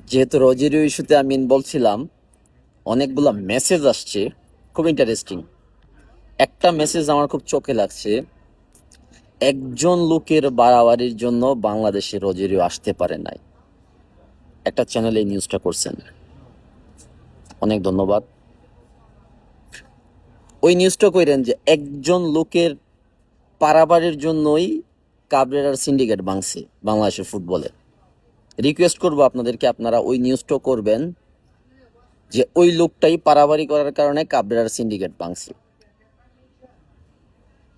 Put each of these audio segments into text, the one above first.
যেহেতু রোজেরিও ইস্যুতে আমি বলছিলাম, অনেকগুলা মেসেজ আসছে, খুব ইন্টারেস্টিং। একটা মেসেজ আমার খুব চোখে লাগছে। একজন লোকের বাড়াবাড়ির জন্য বাংলাদেশে রোজেরিও আসতে পারে নাই। একটা চ্যানেলে নিউজটা করছেন, অনেক ধন্যবাদ। ওই নিউজটা কইরেন যে একজন লোকের পারাবারের জন্যই কাবরেরার সিন্ডিকেট ভাঙছে বাংলাদেশের ফুটবলে। রিকোয়েস্ট করবো আপনাদেরকে, আপনারা ওই নিউজটা করবেন যে ওই লোকটাই পারাবারি করার কারণে কাবরেরার সিন্ডিকেট ভাঙছে।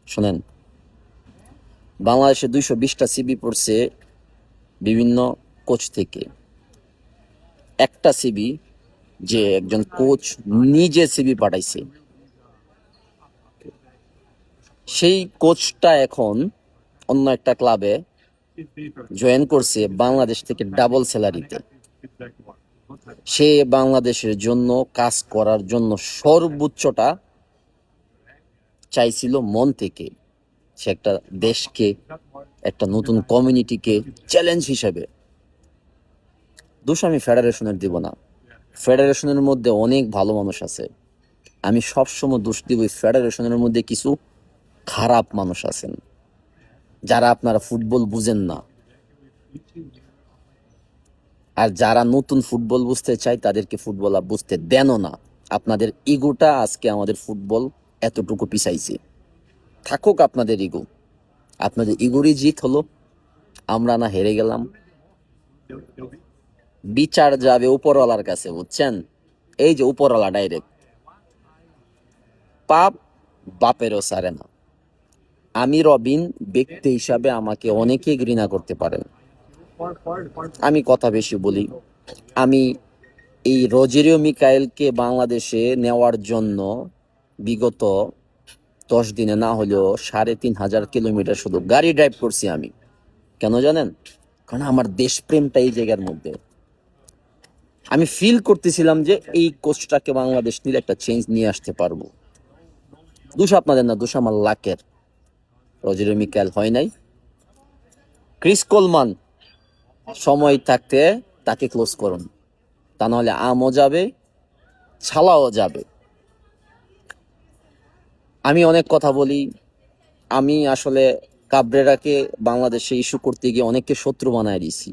শোনেন, বাংলাদেশে 220টা সিবি পড়ছে বিভিন্ন কোচ থেকে। একটা সিবি যে একজন কোচ নিজে সিবি পাঠাইছে, সেই কোচটা এখন অন্য একটা ক্লাবে জয়েন করছে বাংলাদেশ থেকে ডাবল স্যালারিতে। সে বাংলাদেশের জন্য কাজ করার জন্য সর্বোচ্চটা চাইছিল মন থেকে। সে একটা দেশকে, একটা নতুন কমিউনিটিকে চ্যালেঞ্জ হিসেবে। দোষ আমি ফেডারেশনের দিব না, ফেডারেশনের মধ্যে অনেক ভালো মানুষ আছে। আমি সবসময় দোষ দিব ফেডারেশনের মধ্যে কিছু খারাপ মানুষ আছেন, যারা আপনারা ফুটবল বুঝেন না। আর যারা নতুন ফুটবল বুঝতে চায় তাদেরকে ফুটবল বুঝতে দেনও না। আপনাদের ইগোটা আজকে আমাদের ফুটবল এতটুকু পিছাইছে। থাকুক আপনাদের ইগো, আপনাদের ইগোরই জিত হলো। আমরা না হেরে গেলাম, বিচার যাবে উপরওয়ালার কাছে, বুঝছেন? এই যে উপরওয়ালা ডাইরেক্ট, পাপ বাপেরও সারে না। আমি রবিন ব্যক্তি হিসাবে আমাকে অনেকে ঘৃণা করতে পারেন, আমি কথা বেশি বলি। আমি এই রোজেরিও মিকাইলকে বাংলাদেশে নেওয়ার জন্য বিগত 10 দিনে না হলেও 3,500 কিলোমিটার শুধু গাড়ি ড্রাইভ করছি আমি। কেন জানেন? কারণ আমার দেশপ্রেমটা এই জায়গার মধ্যে। আমি ফিল করতেছিলাম যে এই কোচটাকে বাংলাদেশ নিলে একটা চেঞ্জ নিয়ে আসতে পারবো। দোষ আপনাদের না, দোষ আমার লাকের। রোজেরিও মিকাইল হয় নাই। ক্রিস কোলমান সময় থাকতে তাকে ক্লোজ করুন, তা নাহলে আমও যাবে, ছালাও যাবে। আমি অনেক কথা বলি। আমি আসলে কাবরেরাকে বাংলাদেশে ইস্যু করতে গিয়ে অনেককে শত্রু বানায় দিয়েছি।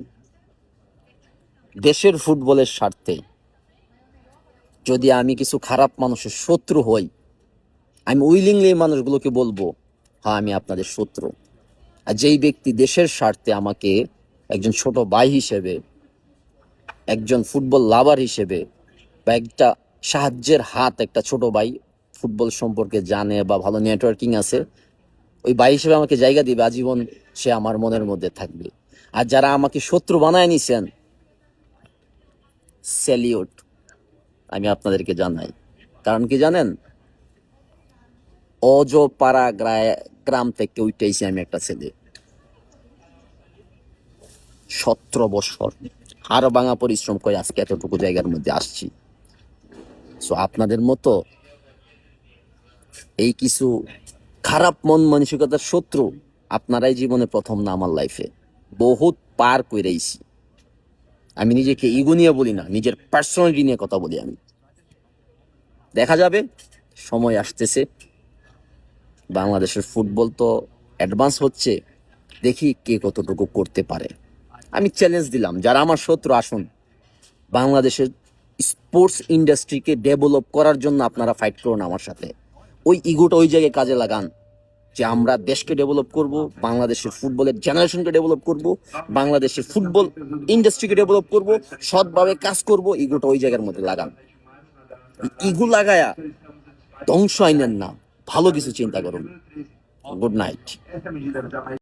দেশের ফুটবলের স্বার্থে যদি আমি কিছু খারাপ মানুষের শত্রু হই, আমি উইলিংলি এই মানুষগুলোকে বলবো, হ্যাঁ আমি আপনাদের শত্রু। আর যেই ব্যক্তি দেশের স্বার্থে আমাকে একজন ছোট ভাই হিসেবে, একজন ফুটবল লাভার হিসেবে, বা একটা সাহায্যের হাত, একটা ছোট ভাই ফুটবল সম্পর্কে জানে বা ভালো নেটওয়ার্কিং আছে, ওই ভাই হিসেবে আমাকে জায়গা দিবে আজীবন, সে আমার মনের মধ্যে থাকবে। আর যারা আমাকে শত্রু বানায় নিছেন, স্যালিউট আমি আপনাদেরকে জানাই। কারণ কি জানেন? অজপাড়া গ্রাম থেকে উঠেছি আমি, একটা ছেলে, 17 বছর হাড় ভাঙা পরিশ্রম করে আজকে এতটুকু জায়গার মধ্যে আসছি। সো আপনাদের মতো এই কিছু খারাপ মন মানসিকতার শত্রু আপনারাই জীবনে প্রথম না, আমার লাইফে বহুত পার কইরাইছি। আমি নিজেকে ইগো নিয়ে বলি না, নিজের পার্সোনালিটি নিয়ে কথা বলি আমি। দেখা যাবে, সময় আসতেছে, বাংলাদেশের ফুটবল তো অ্যাডভান্স হচ্ছে, দেখি কে কতটুকু করতে পারে। আমি চ্যালেঞ্জ দিলাম, যারা আমার শত্রু আসুন, বাংলাদেশের স্পোর্টস ইন্ডাস্ট্রিকে ডেভেলপ করার জন্য আপনারা ফাইট করুন আমার সাথে। ওই ইগোটা ওই জায়গায় কাজে লাগান, যে আমরা দেশকে ডেভেলপ করব, বাংলাদেশের ফুটবলের জেনারেশনকে ডেভেলপ করব, বাংলাদেশের ফুটবল ইন্ডাস্ট্রিকে ডেভেলপ করব, সৎভাবে কাজ করব। ইগোটা ওই জায়গার মধ্যে লাগান। ইগো লাগায়া ধ্বংস আইনেন না, ভালো কিছু চিন্তা করুন। Good night.